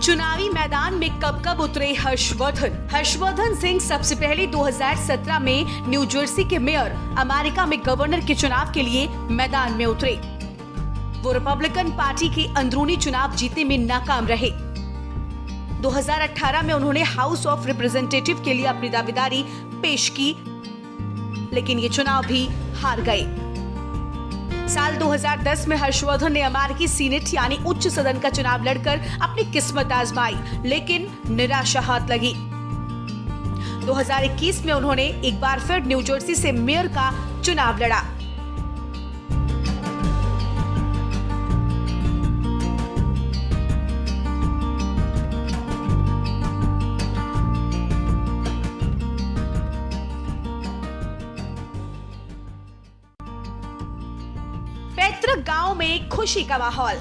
चुनावी मैदान में कब कब उतरे हर्षवर्धन सिंह सबसे पहले 2017 में न्यू जर्सी के मेयर, अमेरिका में गवर्नर के चुनाव के लिए मैदान में उतरे। वो रिपब्लिकन पार्टी के अंदरूनी चुनाव जीतने में नाकाम रहे। 2018 में उन्होंने हाउस ऑफ रिप्रेजेंटेटिव के लिए अपनी दावेदारी पेश की, लेकिन ये चुनाव भी हार गए। साल 2010 में हर्षवर्धन ने अमेरिकी सीनेट यानी उच्च सदन का चुनाव लड़कर अपनी किस्मत आजमाई, लेकिन निराशा हाथ लगी। 2021 में उन्होंने एक बार फिर न्यू जर्सी से मेयर का चुनाव लड़ा। पैतृक गांव में खुशी का माहौल।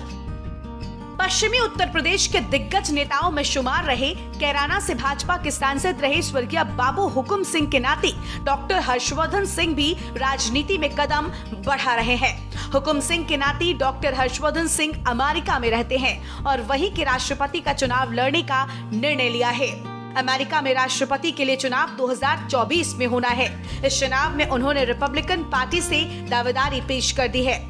पश्चिमी उत्तर प्रदेश के दिग्गज नेताओं में शुमार रहे कैराना से भाजपा के सांसद रहे स्वर्गीय बाबू हुकुम सिंह के नाते डॉक्टर हर्षवर्धन सिंह भी राजनीति में कदम बढ़ा रहे हैं। हुकुम सिंह के नाती डॉक्टर हर्षवर्धन सिंह अमेरिका में रहते हैं और वहीं के राष्ट्रपति का चुनाव लड़ने का निर्णय लिया है। अमेरिका में राष्ट्रपति के लिए चुनाव 2024 में होना है। इस चुनाव में उन्होंने रिपब्लिकन पार्टी से दावेदारी पेश कर दी है।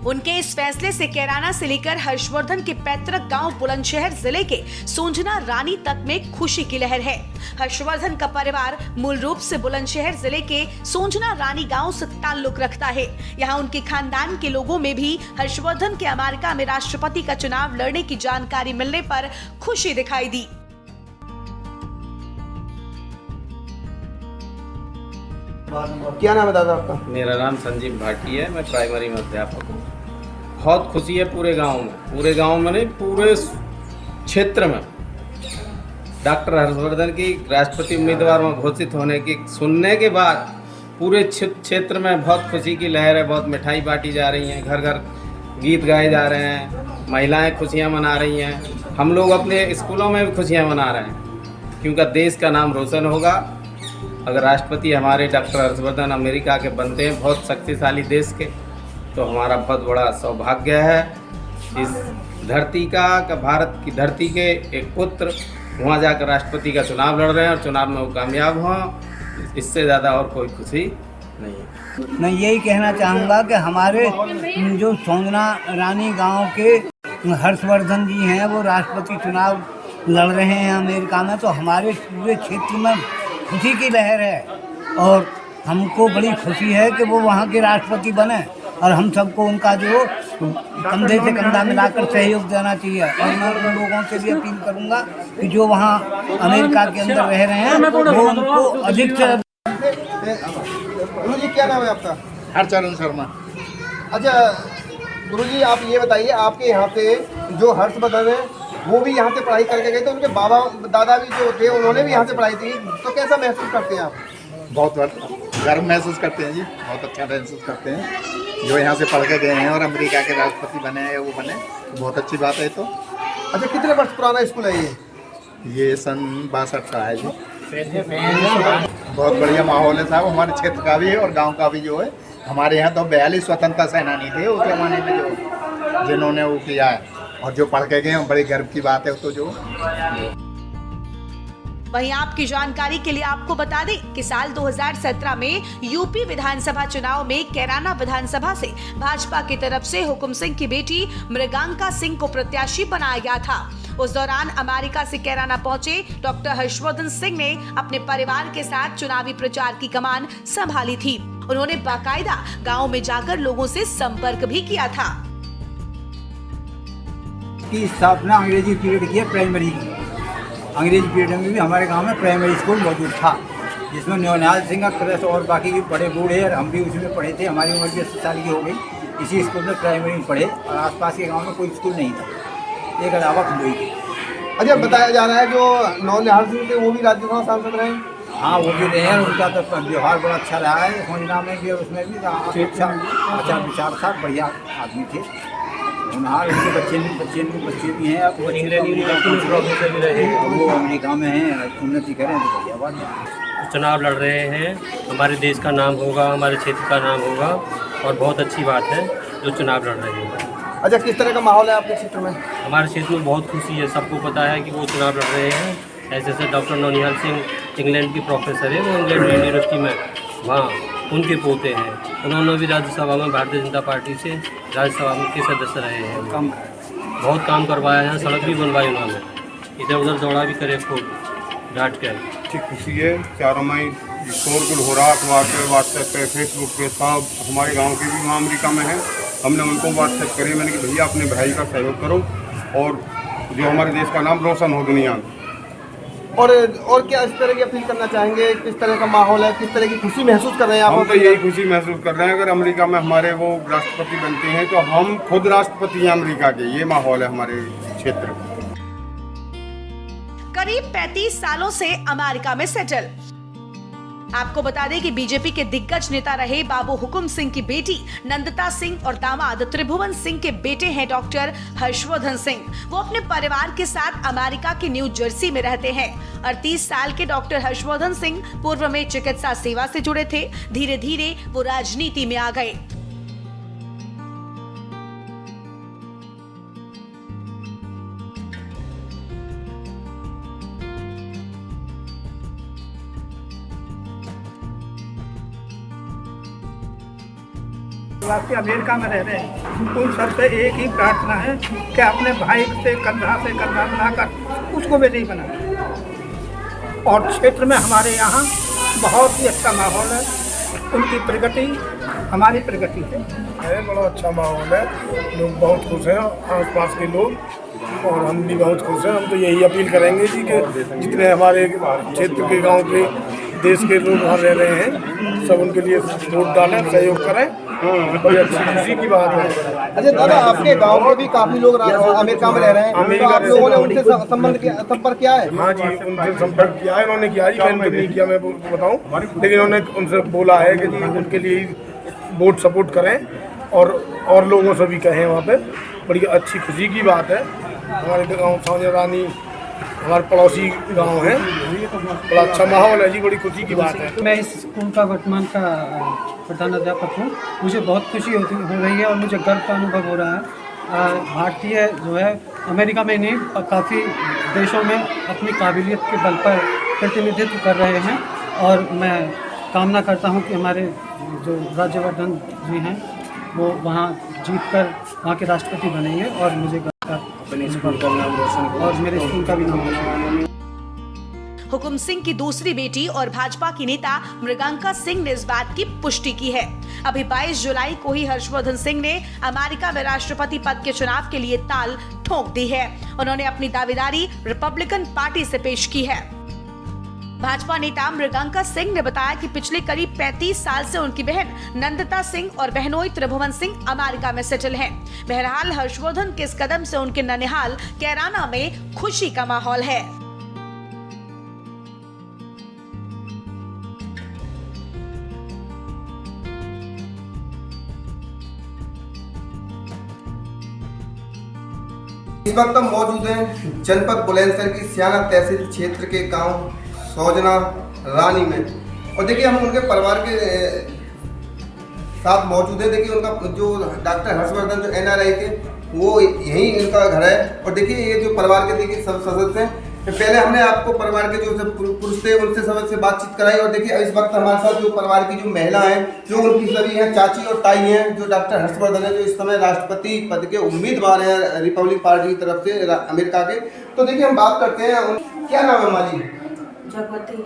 उनके इस फैसले से कैराना से लेकर हर्षवर्धन के पैतृक गांव बुलंदशहर जिले के सोंजना रानी तक में खुशी की लहर है। हर्षवर्धन का परिवार मूल रूप से बुलंदशहर जिले के सोंजना रानी गांव से ताल्लुक रखता है। यहां उनके खानदान के लोगों में भी हर्षवर्धन के अमेरिका में राष्ट्रपति का चुनाव लड़ने की जानकारी मिलने पर खुशी दिखाई दी। क्या नाम है दादा आपका? मेरा नाम संजीव भाटी है, मैं प्राइमरी में अध्यापक हूँ। बहुत खुशी है पूरे गांव में नहीं, पूरे क्षेत्र में डॉक्टर हर्षवर्धन की राष्ट्रपति उम्मीदवार में घोषित होने की सुनने के बाद पूरे क्षेत्र में बहुत खुशी की लहर है। बहुत मिठाई बांटी जा रही है, घर घर गीत गाए जा रहे हैं, महिलाएं खुशियाँ मना रही हैं। हम लोग अपने स्कूलों में भी खुशियाँ मना रहे हैं, क्योंकि देश का नाम रोशन होगा अगर राष्ट्रपति हमारे डॉक्टर हर्षवर्धन अमेरिका के बनते हैं, बहुत शक्तिशाली देश के, तो हमारा बहुत बड़ा सौभाग्य है। इस धरती का भारत की धरती के एक पुत्र वहाँ जाकर राष्ट्रपति का चुनाव लड़ रहे हैं और चुनाव में वो कामयाब हों, इससे ज़्यादा और कोई खुशी नहीं है। मैं यही कहना चाहूँगा कि हमारे जो सोंजना रानी गांव के हर्षवर्धन जी हैं, वो राष्ट्रपति चुनाव लड़ रहे हैं अमेरिका में, तो हमारे पूरे क्षेत्र में खुशी की लहर है और हमको बड़ी खुशी है कि वो वहाँ के राष्ट्रपति बने और हम सबको उनका जो कंधे से कंधा मिलाकर सहयोग देना चाहिए। और मैं उन लोगों से भी अपील करूँगा कि जो वहाँ अमेरिका के अंदर रह रहे हैं वो उनको अधिक से। गुरु जी क्या नाम है आपका? हरचरण शर्मा। अच्छा गुरु जी, आप ये बताइए, आपके यहाँ पे जो हर्षवर्धन है वो भी यहाँ से पढ़ाई करके गए थे, उनके बाबा दादा भी जो थे उन्होंने भी यहाँ से पढ़ाई थी, तो कैसा महसूस करते हैं आप? बहुत गर्व महसूस करते हैं जी, बहुत अच्छा महसूस करते हैं। जो यहाँ से पढ़ के गए हैं और अमेरिका के राष्ट्रपति बने हैं, वो बने, बहुत अच्छी बात है। तो अच्छा, कितने वर्ष पुराना स्कूल है ये सन 62 का है जी। बहुत बढ़िया माहौल है साहब, हमारे क्षेत्र का भी है और गाँव का भी। जो है हमारे यहाँ तो 42 स्वतंत्रता सेनानी थे उस जमाने में, जो जिन्होंने वो किया है और जो पढ़ के गए हैं, बड़ी गर्व की बात है। तो जो वहीं आपकी जानकारी के लिए आपको बता दें कि साल 2017 में यूपी विधानसभा चुनाव में कैराना विधानसभा से भाजपा की तरफ से हुकुम सिंह की बेटी मृगांका सिंह को प्रत्याशी बनाया गया था। उस दौरान अमेरिका से कैराना पहुंचे डॉक्टर हर्षवर्धन सिंह ने अपने परिवार के साथ चुनावी प्रचार की कमान संभाली थी। उन्होंने बाकायदा गाँव में जाकर लोगों से संपर्क भी किया था। की स्थापना अंग्रेजी पीरियड की है, प्राइमरी की। अंग्रेजी पीरियड में भी हमारे गांव में प्राइमरी स्कूल मौजूद था, जिसमें न्योनाल सिंह क्रस और बाकी के बड़े बूढ़े और हम भी उसमें पढ़े थे। हमारी उम्र 80 साल की हो गई, इसी स्कूल में प्राइमरी में पढ़े और आसपास के गांव में कोई स्कूल नहीं था, एक अलावा खुंडोई थी। अच्छा, बताया जा रहा है जो नौनिहाल सिंह थे वो भी राज्यसभा सांसद रहे? हाँ, वो भी रहे हैं, उनका तो व्यवहार बड़ा अच्छा रहा है सोंजना में भी और उसमें भी अच्छा विचार था, बढ़िया आदमी थे। हाँ, उनके बच्चे भी हैं, वो अमेरिका में हैं, उन्नति करें तो बढ़िया बात है। चुनाव लड़ रहे हैं, हमारे देश का नाम होगा, हमारे क्षेत्र का नाम होगा और बहुत अच्छी बात है जो चुनाव लड़ रहे हैं। अच्छा, किस तरह का माहौल है आपके क्षेत्र में? हमारे क्षेत्र में बहुत खुशी है। सबको पता है कि वो चुनाव लड़ रहे हैं। ऐसे डॉक्टर नौनिहाल सिंह इंग्लैंड के प्रोफेसर है, वो इंग्लैंड यूनिवर्सिटी में वहाँ उनके पोते हैं। उन्होंने भी राज्यसभा में भारतीय जनता पार्टी से राज्यसभा के सदस्य रहे हैं। बहुत काम करवाया है, सड़क भी बनवाई उन्होंने, इधर उधर दौड़ा भी करे खूब डांट कर। अच्छी खुशी है। चारों में शोरगुल हो रहा है अखबार पे, व्हाट्सएप पे, फेसबुक पे, सब हमारे गांव के भी वहाँ अमेरिका में हैं। हमने उनको व्हाट्सएप करे, मैंने कि भैया अपने भाई का सहयोग करो और जो हमारे देश का नाम रोशन हो दुनिया में। और क्या इस तरह की अपील करना चाहेंगे? किस तरह का माहौल है, किस तरह की खुशी महसूस कर रहे हैं आप? हम तो यही खुशी महसूस कर रहे हैं, अगर अमेरिका में हमारे वो राष्ट्रपति बनते हैं तो हम खुद राष्ट्रपति हैं अमेरिका के। ये माहौल है हमारे क्षेत्र में। करीब 35 सालों से अमेरिका में सेटल। आपको बता दें कि बीजेपी के दिग्गज नेता रहे बाबू हुकुम सिंह की बेटी नंदिता सिंह और दामाद त्रिभुवन सिंह के बेटे हैं डॉक्टर हर्षवर्धन सिंह। वो अपने परिवार के साथ अमेरिका के न्यू जर्सी में रहते हैं। 38 साल के डॉक्टर हर्षवर्धन सिंह पूर्व में चिकित्सा सेवा से जुड़े थे। धीरे धीरे वो राजनीति में आ गए। वासी अमेरिका में रह रहे हैं, उन सबसे एक ही प्रार्थना है कि अपने भाई से कंधा मिलाकर उसको बेटी बनाए। और क्षेत्र में हमारे यहाँ बहुत ही अच्छा माहौल है। उनकी प्रगति हमारी प्रगति है। बड़ा अच्छा माहौल है, लोग बहुत खुश हैं, आसपास के लोग, और हम भी बहुत खुश हैं। हम तो यही अपील करेंगे जी कि जितने हमारे क्षेत्र के गांव के देश के लोग वहाँ रह रहे हैं, सब उनके लिए वोट डालें, सहयोग करें। बड़ी अच्छी खुशी की बात है। अच्छा दादा, आपके गांव में भी काफी लोग अमेरिका में रह रहे हैं, तो आप लोगों ने उनसे संपर्क किया है? हाँ जी, उनसे संपर्क किया है। उन्होंने किया जी, मैंने नहीं किया, मैं बताऊँ, लेकिन उन्होंने उनसे बोला है कि जी उनके लिए वोट सपोर्ट करें और लोगों से भी कहें वहाँ पे। बड़ी अच्छी खुशी की बात है। हमारे गाँव सोनिया रानी हमारे पड़ोसी गांव है, बड़ा अच्छा माहौल है जी, बड़ी खुशी की बात है। मैं इस स्कूल का वर्तमान का प्रधानाध्यापक हूँ। मुझे बहुत खुशी हो रही है और मुझे गर्व का अनुभव हो रहा है। भारतीय जो है अमेरिका में नहीं, काफ़ी देशों में अपनी काबिलियत के बल पर प्रतिनिधित्व कर रहे हैं। और मैं कामना करता हूँ कि हमारे जो राज्यवर्धन जी हैं वो वहाँ जीतकर वहाँ के राष्ट्रपति बनेंगे और मुझे अपने स्कूल का नाम रोशन और मेरे स्कूल का भी नाम रोशन। हुकुम सिंह की दूसरी बेटी और भाजपा की नेता मृगांका सिंह ने इस बात की पुष्टि की है। अभी 22 जुलाई को ही हर्षवर्धन सिंह ने अमेरिका में राष्ट्रपति पद के चुनाव के लिए ताल ठोक दी है। उन्होंने अपनी दावेदारी रिपब्लिकन पार्टी से पेश की है। भाजपा नेता मृगांका सिंह ने बताया कि पिछले करीब 35 साल से उनकी बहन नंदिता सिंह और बहनोई त्रिभुवन सिंह अमेरिका में सेटल हैं। बहरहाल हर्षवर्धन के इस कदम से उनके ननिहाल कैराना में खुशी का माहौल है। इस वक्त हम मौजूद हैं जनपद बुलंदशहर की सियाना तहसील क्षेत्र के गांव सौजना रानी में, और देखिए हम उनके परिवार के साथ मौजूद हैं। देखिए उनका जो डॉक्टर हर्षवर्धन जो NRI थे वो यहीं इनका घर है। और देखिए ये जो परिवार के देखिए सब सदस्य हैं। पहले हमने आपको परिवार के जो पुरुष थे उनसे सबसे बातचीत कराई, और देखिए इस वक्त हमारे साथ जो परिवार की जो महिला हैं, जो उनकी सभी हैं चाची और ताई हैं, जो डॉक्टर हर्षवर्धन है, जो इस समय राष्ट्रपति पद के उम्मीदवार हैं रिपब्लिक पार्टी की तरफ से अमेरिका के। तो देखिए हम बात करते हैं, क्या नाम है माली? जगवती।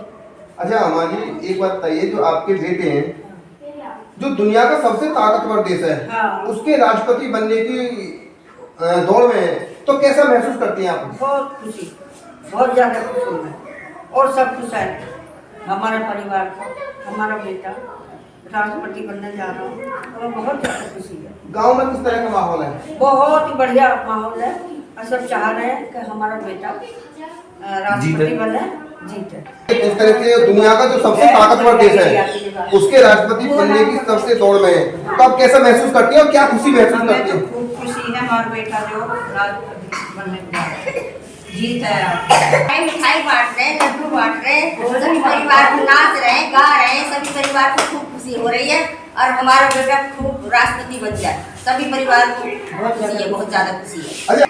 अच्छा माली, एक बात बताइए, जो आपके बेटे हैं, जो दुनिया का सबसे ताकतवर देश है, हाँ। उसके राष्ट्रपति बनने की दौड़ में है, तो कैसा महसूस करती हैं आप? बहुत खुशी, बहुत ज़्यादा खुश हूँ मैं, और सब खुश है। हमारे परिवार को, हमारा बेटा राष्ट्रपति बनने जा रहा हूँ, हमें बहुत ज़्यादा खुशी है। गांव में किस तरह का माहौल है? बहुत ही बढ़िया माहौल है, और सब चाह रहे हैं कि हमारा बेटा राष्ट्रपति बने, जीते। इस तरह से दुनिया का जो सबसे ताकतवर देश है उसके राष्ट्रपति बनने की सबसे दौड़ में है, तो आप कैसा महसूस करती हैं और क्या खुशी महसूस करती हैं? खूब खुशी है, हमारा बेटा जो राष्ट्रपति बनने जा रहा है, जीत है। मिठाई बांट रहे, लड्डू बांट रहे, सभी परिवार नाच रहे, गा रहे, सभी परिवार को खूब खुशी हो रही है, और हमारा बेटा खूब राष्ट्रपति बन जाए। सभी परिवार को बहुत खुशी है, बहुत ज़्यादा खुशी है। अच्छा,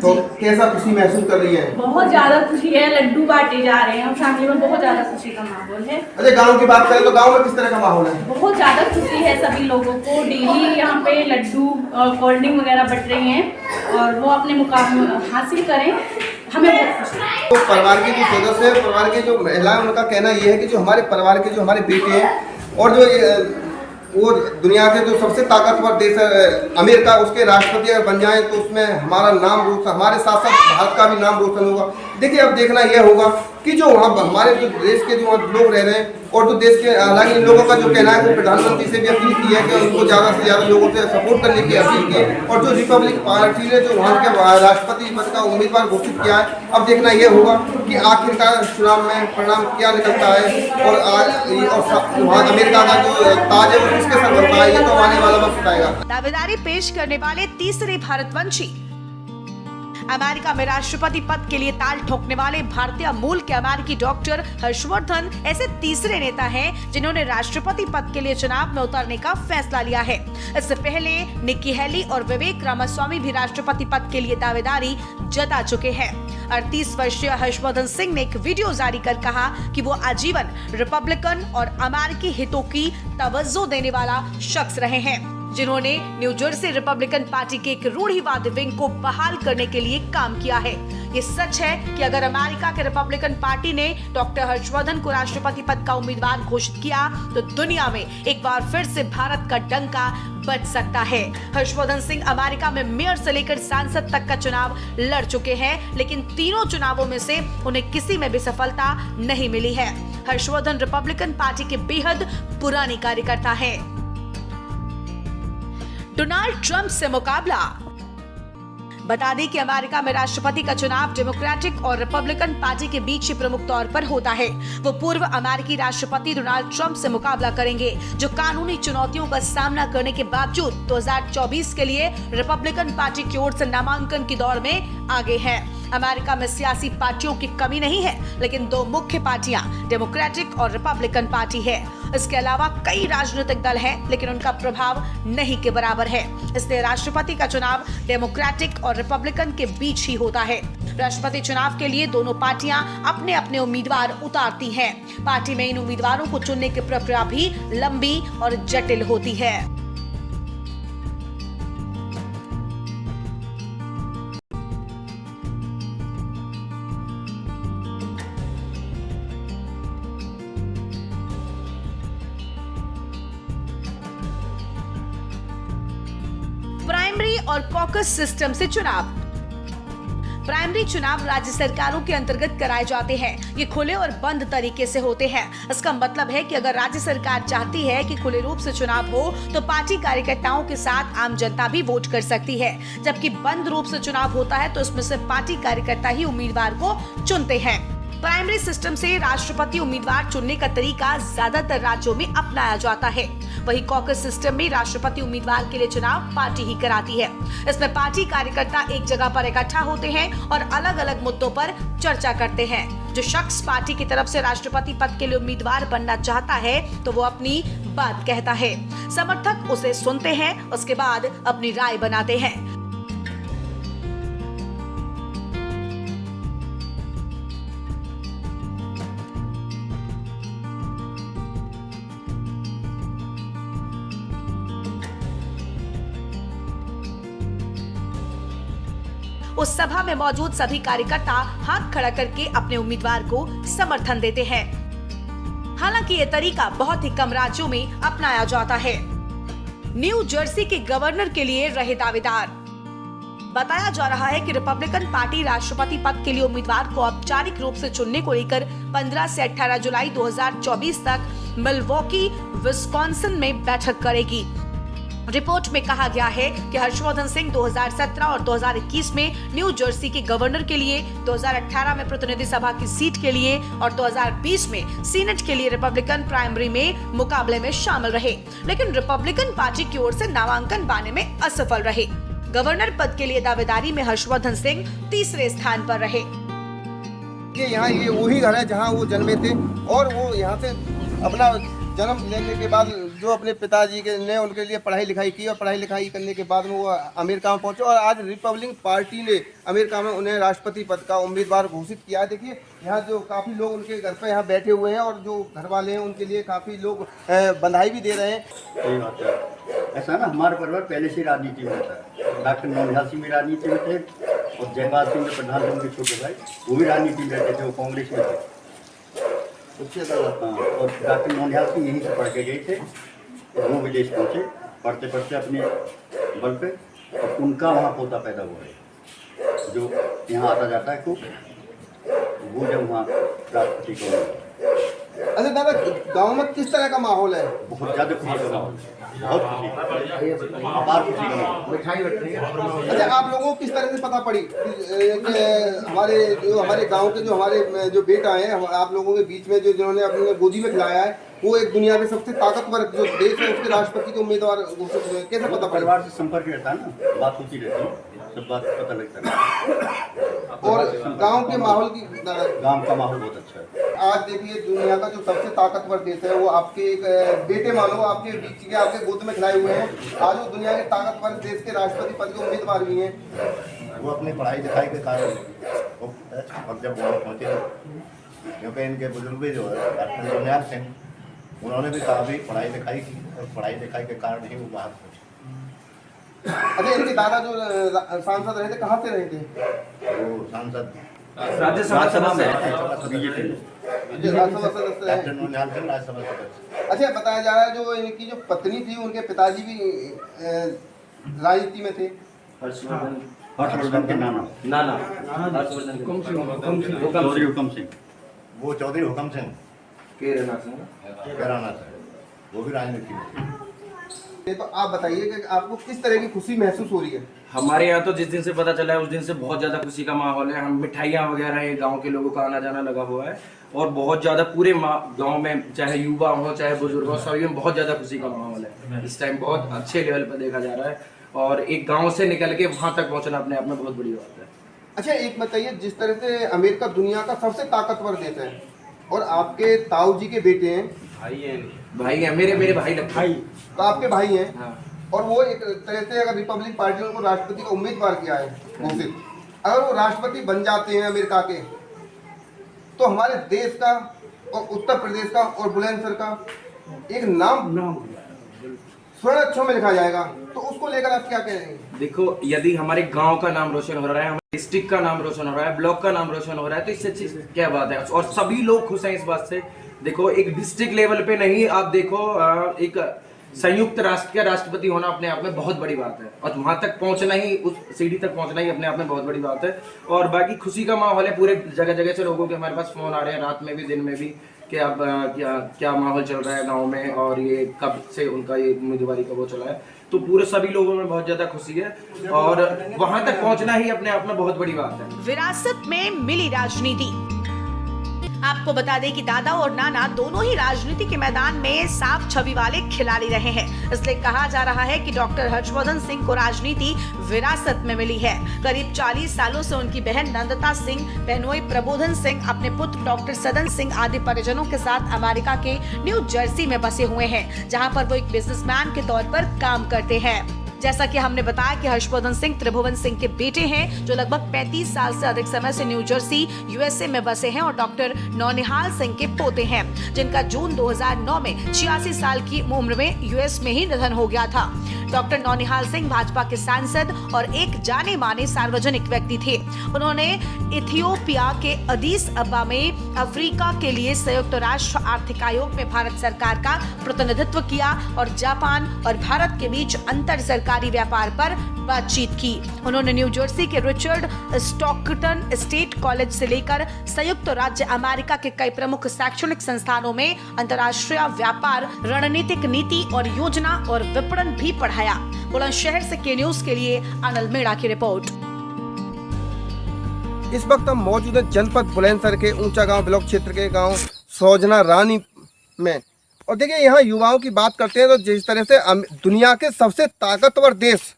तो कैसा खुशी महसूस कर रही है? बहुत ज़्यादा खुशी है, लड्डू बांटे जा रहे हैं और फैमिली में बहुत ज़्यादा खुशी का माहौल है। अच्छा, गांव की बात करें तो गांव में किस तरह का माहौल है? बहुत ज़्यादा खुशी है, सभी लोगों को डेली यहाँ पे लड्डू कोल्ड ड्रिंक वगैरह बट रही हैं और वो अपने मुकाम हासिल करें, हमें बहुत खुशी है। तो परिवार के जो सदस्य हैं, परिवार के जो महिलाएं, उनका कहना ये है कि जो हमारे परिवार के जो हमारे बेटे हैं और जो वो दुनिया के जो सबसे ताकतवर देश है अमेरिका, उसके राष्ट्रपति अगर बन जाएं तो उसमें हमारा नाम रोशन, हमारे साथ साथ भारत का भी नाम रोशन होगा। देखिए, अब देखना यह होगा कि जो वहाँ हमारे जो देश के जो लोग रह रहे हैं और जो देश के, हालांकि इन लोगों का जो कहना है वो प्रधानमंत्री से भी अपील की है कि उनको ज़्यादा से ज़्यादा लोगों से सपोर्ट करने की अपील की है और जो रिपब्लिक पार्टी ने जो वहाँ के राष्ट्रपति पद का उम्मीदवार घोषित किया है, अब देखना यह होगा कि आखिरकार चुनाव में परिणाम क्या निकलता है और वहाँ अमेरिका का जो ताज है वो किसके सर बनता है, ये तो आने वाला वक्त बताएगा। दावेदारी पेश करने वाले तीसरे भारतवंशी, अमेरिका में राष्ट्रपति पद के लिए ताल ठोकने वाले भारतीय मूल के अमेरिकी डॉक्टर हर्षवर्धन ऐसे तीसरे नेता हैं जिन्होंने राष्ट्रपति पद के लिए चुनाव में उतरने का फैसला लिया है। इससे पहले निक्की हेली और विवेक रामास्वामी भी राष्ट्रपति पद के लिए दावेदारी जता चुके हैं। 38 वर्षीय हर्षवर्धन सिंह ने एक वीडियो जारी कर कहा कि वो आजीवन रिपब्लिकन और अमेरिकी हितों की तवज्जो देने वाला शख्स रहे हैं, जिन्होंने न्यू जर्सी रिपब्लिकन पार्टी के एक रूढ़िवादी विंग को बहाल करने के लिए काम किया है। ये सच है कि अगर अमेरिका के रिपब्लिकन पार्टी ने डॉक्टर हर्षवर्धन को राष्ट्रपति पद का उम्मीदवार घोषित किया तो दुनिया में एक बार फिर से भारत का डंका बज सकता है। हर्षवर्धन सिंह अमेरिका में मेयर से लेकर सांसद तक का चुनाव लड़ चुके हैं, लेकिन तीनों चुनावों में से उन्हें किसी में भी सफलता नहीं मिली है। हर्षवर्धन रिपब्लिकन पार्टी के बेहद पुरानी कार्यकर्ता है। डोनाल्ड ट्रंप से मुकाबला। बता दें कि अमेरिका में राष्ट्रपति का चुनाव डेमोक्रेटिक और रिपब्लिकन पार्टी के बीच ही प्रमुख तौर पर होता है। वो पूर्व अमेरिकी राष्ट्रपति डोनाल्ड ट्रंप से मुकाबला करेंगे, जो कानूनी चुनौतियों का सामना करने के बावजूद 2024 के लिए रिपब्लिकन पार्टी की ओर से नामांकन की दौड़ में आगे है। अमेरिका में सियासी पार्टियों की कमी नहीं है, लेकिन दो मुख्य पार्टियां डेमोक्रेटिक और रिपब्लिकन पार्टी है। इसके अलावा कई राजनीतिक दल हैं, लेकिन उनका प्रभाव नहीं के बराबर है। इसलिए राष्ट्रपति का चुनाव डेमोक्रेटिक और रिपब्लिकन के बीच ही होता है। राष्ट्रपति चुनाव के लिए दोनों पार्टियां अपने अपने उम्मीदवार उतारती हैं। पार्टी में इन उम्मीदवारों को चुनने की प्रक्रिया भी लंबी और जटिल होती है। प्राइमरी और कॉकस सिस्टम से चुनाव। प्राइमरी चुनाव राज्य सरकारों के अंतर्गत कराए जाते हैं। ये खुले और बंद तरीके से होते हैं। इसका मतलब है कि अगर राज्य सरकार चाहती है कि खुले रूप से चुनाव हो तो पार्टी कार्यकर्ताओं के साथ आम जनता भी वोट कर सकती है। जबकि बंद रूप से चुनाव होता है तो इसमें सिर्फ पार्टी कार्यकर्ता ही उम्मीदवार को चुनते हैं। प्राइमरी सिस्टम से राष्ट्रपति उम्मीदवार चुनने का तरीका ज्यादातर राज्यों में अपनाया जाता है। वही कॉकस सिस्टम में राष्ट्रपति उम्मीदवार के लिए चुनाव पार्टी ही कराती है। इसमें पार्टी कार्यकर्ता एक जगह पर इकट्ठा होते हैं और अलग अलग मुद्दों पर चर्चा करते हैं। जो शख्स पार्टी की तरफ से राष्ट्रपति पद के लिए उम्मीदवार बनना चाहता है तो वो अपनी बात कहता है, समर्थक उसे सुनते हैं, उसके बाद अपनी राय बनाते हैं। उस सभा में मौजूद सभी कार्यकर्ता हाथ खड़ा करके अपने उम्मीदवार को समर्थन देते हैं। हालांकि ये तरीका बहुत ही कम राज्यों में अपनाया जाता है। न्यू जर्सी के गवर्नर के लिए रहे दावेदार। बताया जा रहा है कि रिपब्लिकन पार्टी राष्ट्रपति पद के लिए उम्मीदवार को औपचारिक रूप से चुनने को लेकर 15 से 18 जुलाई 2024 तक मिलवॉकी, विस्कॉन्सिन में बैठक करेगी। रिपोर्ट में कहा गया है कि हर्षवर्धन सिंह 2017 और 2021 में न्यू जर्सी के गवर्नर के लिए, 2018 में प्रतिनिधि सभा की सीट के लिए और 2020 में सीनेट के लिए रिपब्लिकन प्राइमरी में मुकाबले में शामिल रहे, लेकिन रिपब्लिकन पार्टी की ओर से नामांकन पाने में असफल रहे। गवर्नर पद के लिए दावेदारी में हर्षवर्धन सिंह तीसरे स्थान पर रहे। यहाँ ये वही घर है जहाँ वो जन्मे थे और वो यहाँ से अपना जन्म लेने के बाद जो अपने पिताजी के ने उनके लिए पढ़ाई लिखाई की और पढ़ाई लिखाई करने के बाद में वो अमेरिका में पहुंचे और आज रिपब्लिकन पार्टी ने अमेरिका में उन्हें राष्ट्रपति पद का उम्मीदवार घोषित किया है। देखिए यहाँ जो काफ़ी लोग उनके घर पे यहाँ बैठे हुए हैं और जो घर वाले हैं उनके लिए काफ़ी लोग बधाई भी दे रहे हैं। ऐसा ना, हमारा परिवार पहले से राजनीति में था। डॉक्टर नौनिहाल सिंह भी राजनीति में थे और जयपाल सिंह प्रधान सिंह के छोटे भाई वो भी राजनीति में रहते थे, वो कांग्रेस में थे। हाँ, और डॉक्टर नौनिहाल सिंह यहीं से पढ़ के गए थे और वो विदेश पहुँचे, पढ़ते पढ़ते अपने बल पे, और उनका वहाँ पोता पैदा हुआ है जो यहाँ आता जाता है खूब, वो जब वहाँ राष्ट्रपति को। अच्छा दादा, गांव में किस तरह का माहौल है? बहुत ज़्यादा खुशी का माहौल, बहुत खुशी, अपार खुशी का माहौल। मिठाई बट रही है। अच्छा, आप लोगों को किस तरह से पता पड़ी कि हमारे गांव के जो हमारे जो बेटा हैं आप लोगों के बीच में जो जिन्होंने अपने गोदी में खिलाया है वो एक दुनिया के सबसे ताकतवर जो देश है उसके राष्ट्रपति के उम्मीदवार घोषित हुए, कैसे पता पड़ा? परिवार से संपर्क रहता है ना, बात होती रहती है, सब बात पता लगता है। और गांव के माहौल की, गांव का माहौल बहुत अच्छा है। आज देखिए दुनिया का जो सबसे ताकतवर देश है वो आपके एक बेटे मानो आपके बीच के आपके गोद में खिलाए हुए हैं, आज वो दुनिया के ताकतवर देश के राष्ट्रपति पद के उम्मीदवार भी हैं। वो अपनी पढ़ाई लिखाई के कारण और जब वहाँ पहुँचे क्योंकि इनके बुजुर्ग भी जो है डॉक्टर नौनिहाल सिंह, उन्होंने भी काफ़ी पढ़ाई लिखाई की और पढ़ाई लिखाई के कारण ही वो बाहर पहुँचे। अच्छा, इनके दादा जो सांसद रहे थे कहाँ से रहे थे? वो सांसद राज्यसभा में बीजेपी राज्यसभा सदस्य रहे। डॉक्टर नौनिहाल सिंह राज्यसभा सदस्य। अच्छा, बताया जा रहा है जो इनकी जो पत्नी थी उनके पिताजी भी राजनीति में थे। हर्षवर्धन के नाना चौधरी हुकम सिंह, वो चौधरी हुकम सिंह केराना से, वो भी राजनीति में। तो आप बताइए कि आपको किस तरह की खुशी महसूस हो रही है? हमारे यहाँ तो जिस दिन से पता चला है उस दिन से बहुत ज़्यादा खुशी का माहौल है। हम मिठाइयाँ वगैरह ये गांव के लोगों का आना जाना लगा हुआ है और बहुत ज़्यादा पूरे गांव में चाहे युवा हो चाहे बुजुर्ग हो सभी में बहुत ज़्यादा खुशी का माहौल है। इस टाइम बहुत अच्छे लेवल पर देखा जा रहा है और एक गाँव से निकल के वहाँ तक पहुँचना अपने आप में बहुत बड़ी बात है। अच्छा, एक बताइए, जिस तरह से अमेरिका दुनिया का सबसे ताकतवर देश है और आपके ताऊ जी के बेटे हैं, भाई हैं मेरे भाई लगते हैं, तो आपके भाई हैं। हाँ। और वो एक तरह से अगर रिपब्लिक पार्टी ने उनको राष्ट्रपति का उम्मीदवार किया है घोषित, अगर वो राष्ट्रपति बन जाते हैं अमेरिका के, तो हमारे देश का और उत्तर प्रदेश का और बुलंदशहर का एक नाम स्वर्ण अक्षरों में लिखा जाएगा, तो उसको लेकर आप क्या कहेंगे? देखो, यदि हमारे गांव का नाम रोशन हो रहा है, हमारे डिस्ट्रिक्ट का नाम रोशन हो रहा है, ब्लॉक का नाम रोशन हो रहा है, तो इससे अच्छी क्या बात है। और सभी लोग खुश हैं इस बात से। देखो, एक डिस्ट्रिक्ट लेवल पे नहीं, आप देखो एक संयुक्त राष्ट्र का राष्ट्रपति होना अपने आप में बहुत बड़ी बात है और वहां तक पहुंचना ही, उस सीढ़ी तक पहुंचना ही अपने आप में बहुत बड़ी बात है। और बाकी खुशी का माहौल है, पूरे जगह जगह से लोगों के हमारे पास फोन आ रहे हैं, रात में भी दिन में भी, कि अब क्या माहौल चल रहा है गांव में और ये कब से उनका ये उम्मीदवारी का वो चला है। तो पूरे सभी लोगों में बहुत ज्यादा खुशी है और वहां तक पहुंचना ही अपने आप में बहुत बड़ी बात है। विरासत में मिली राजनीति। आपको बता दें कि दादा और नाना दोनों ही राजनीति के मैदान में साफ छवि वाले खिलाड़ी रहे हैं, इसलिए कहा जा रहा है कि डॉक्टर हर्षवर्धन सिंह को राजनीति विरासत में मिली है। करीब 40 सालों से उनकी बहन नंदता सिंह, बहनोई प्रबोधन सिंह अपने पुत्र डॉक्टर सदन सिंह आदि परिजनों के साथ अमेरिका के न्यू जर्सी में बसे हुए हैं, जहां पर वो एक बिजनेसमैन के तौर पर काम करते हैं। जैसा कि हमने बताया कि हर्षवर्धन सिंह त्रिभुवन सिंह के बेटे हैं, जो लगभग 35 साल से अधिक समय से न्यू जर्सी यूएसए में बसे हैं और डॉक्टर नौनिहाल सिंह के पोते हैं, जिनका जून 2009 में 86 साल की उम्र में यूएस में ही निधन हो गया था। डॉक्टर नौनिहाल सिंह भाजपा के सांसद और एक जाने माने सार्वजनिक व्यक्ति थे। उन्होंने इथियोपिया के अदीस अब्बा में अफ्रीका के लिए संयुक्त राष्ट्र आर्थिक आयोग में भारत सरकार का प्रतिनिधित्व किया और जापान और भारत के बीच अंतर सरकारी व्यापार पर बातचीत की। उन्होंने न्यू जर्सी के रिचर्ड स्टॉकटन स्टेट कॉलेज से लेकर संयुक्त राज्य अमेरिका के कई प्रमुख शैक्षणिक संस्थानों में अंतर्राष्ट्रीय व्यापार, रणनीतिक नीति और योजना और विपणन भी पढ़ाया। बुलंदशहर से के न्यूज के लिए अनिल मेड़ा की रिपोर्ट। इस वक्त हम मौजूद हैं जनपद बुलंदशहर के ऊंचा गांव ब्लॉक क्षेत्र के गांव सौजना रानी में, और देखिए यहाँ युवाओं की बात करते हैं तो जिस तरह से दुनिया के सबसे ताकतवर देश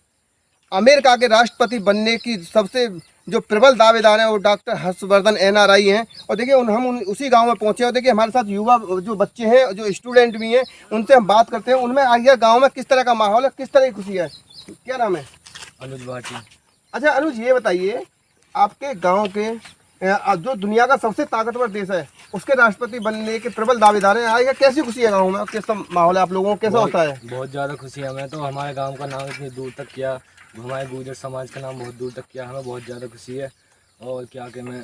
अमेरिका के राष्ट्रपति बनने की सबसे जो प्रबल दावेदार हैं वो डॉक्टर हर्षवर्धन NRI हैं। और देखिए हम उसी गांव में पहुंचे और देखिए हमारे साथ युवा जो बच्चे हैं, जो स्टूडेंट भी हैं, उनसे हम बात करते हैं। उनमें आइए गांव में किस तरह का माहौल है, किस तरह की खुशी है। क्या नाम है? अनुज भाटी। अच्छा अनुज, ये बताइए आपके गाँव के जो दुनिया का सबसे ताकतवर देश है उसके राष्ट्रपति बनने के प्रबल दावेदार हैं, आएगा कैसी खुशी है गाँव में, कैसा माहौल है आप लोगों को, कैसा होता है? बहुत ज़्यादा खुशी है हमें। तो हमारे गांव का नाम इतनी दूर तक किया, हमारे गुर्जर समाज का नाम बहुत दूर तक किया, हमें बहुत ज़्यादा खुशी है। और क्या कि मैं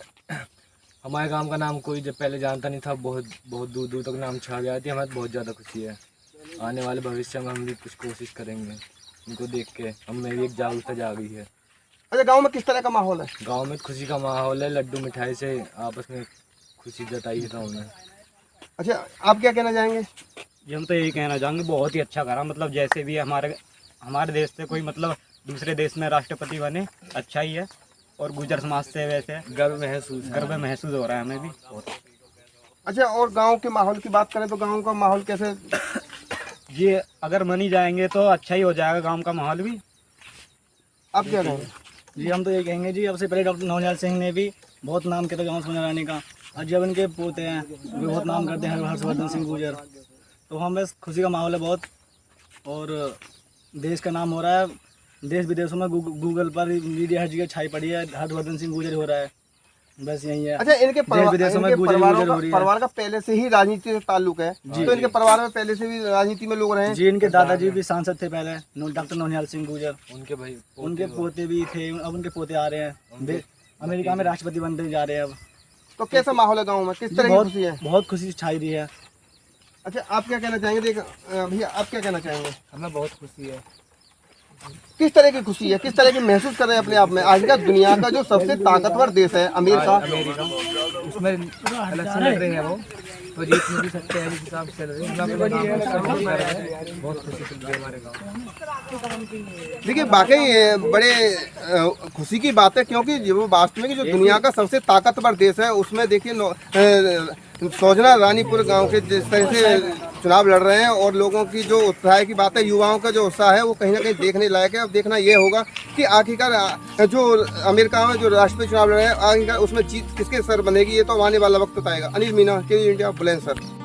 हमारे गांव का नाम कोई जब पहले जानता नहीं था, बहुत दूर दूर तक नाम छा गया थी। हमें बहुत ज़्यादा खुशी है। आने वाले भविष्य में हम भी कुछ कोशिश करेंगे। उनको देख के हम में भी एक जागरूकता जागी है। अच्छा गांव में किस तरह का माहौल है? गांव में खुशी का माहौल है, लड्डू मिठाई से आपस में खुशी जताई है गाँव में। अच्छा आप क्या कहना चाहेंगे? जी हम तो यही कहना चाहेंगे, बहुत ही अच्छा करा। मतलब जैसे भी हमारे देश से कोई मतलब दूसरे देश में राष्ट्रपति बने, अच्छा ही है। और गुर्जर समाज से वैसे गर्व महसूस हो रहा है हमें भी बहुत। अच्छा और गांव के माहौल की बात करें तो गांव का माहौल कैसे? जी अगर मनी जाएंगे तो अच्छा ही हो जाएगा गांव का माहौल भी। आप क्या कहेंगे? जी हम तो ये कहेंगे जी, सबसे पहले डॉक्टर नौनिहाल सिंह ने भी बहुत नाम किया था गाँव सोनारानी का, और जब इनके पोते हैं वे बहुत नाम करते हैं, हर्षवर्धन सिंह गुर्जर। तो हम बस खुशी का माहौल है बहुत, और देश का नाम हो रहा है देश विदेशों में। गूगल पर मीडिया हर जगह छाई पड़ी है, हर्षवर्धन सिंह गुर्जर हो रहा है, बस यही है। अच्छा इनके परिवार का पहले से ही राजनीति से ताल्लुक है जी, तो इनके परिवार में पहले से भी राजनीति में लोग रहे हैं जी। इनके दादाजी भी सांसद थे पहले, डॉक्टर नौनिहाल सिंह गुर्जर। उनके पोते भी थे, अब उनके पोते आ रहे हैं, अमेरिका में राष्ट्रपति बनते जा रहे हैं अब। तो कैसा माहौल है गाँव में, किस तरह की खुशी है? बहुत खुशी छाई रही है। अच्छा आप क्या कहना चाहेंगे? भैया आप क्या कहना चाहेंगे? हमें बहुत खुशी है। किस तरह की खुशी है, किस तरह की महसूस कर रहे हैं अपने आप में? आज का दुनिया का जो सबसे ताकतवर देश है अमेरिका, उसमें इलेक्शन लड़ रहे हैं वो, तो जीत में भी सकते हैं, हिसाब से चल रहे हैं। बहुत खुशी चल रही है हमारे गाँव। देखिए वाकई बड़े खुशी की बात है, क्योंकि वो वास्तव में जो दुनिया का सबसे ताकतवर देश है उसमें देखिए सौजना रानीपुर गांव के जिस तरह से चुनाव लड़ रहे हैं, और लोगों की जो उत्साह की बात है, युवाओं का जो उत्साह है वो कहीं ना कहीं देखने लायक है। अब देखना ये होगा कि आखिरकार जो अमेरिका में जो राष्ट्रपति चुनाव लड़ रहे हैं आखिरकार उसमें जीत किसके सर बनेगी, ये तो आने वाला वक्त बताएगा। अनिल मीना, के इंडिया, बुलंदशहर।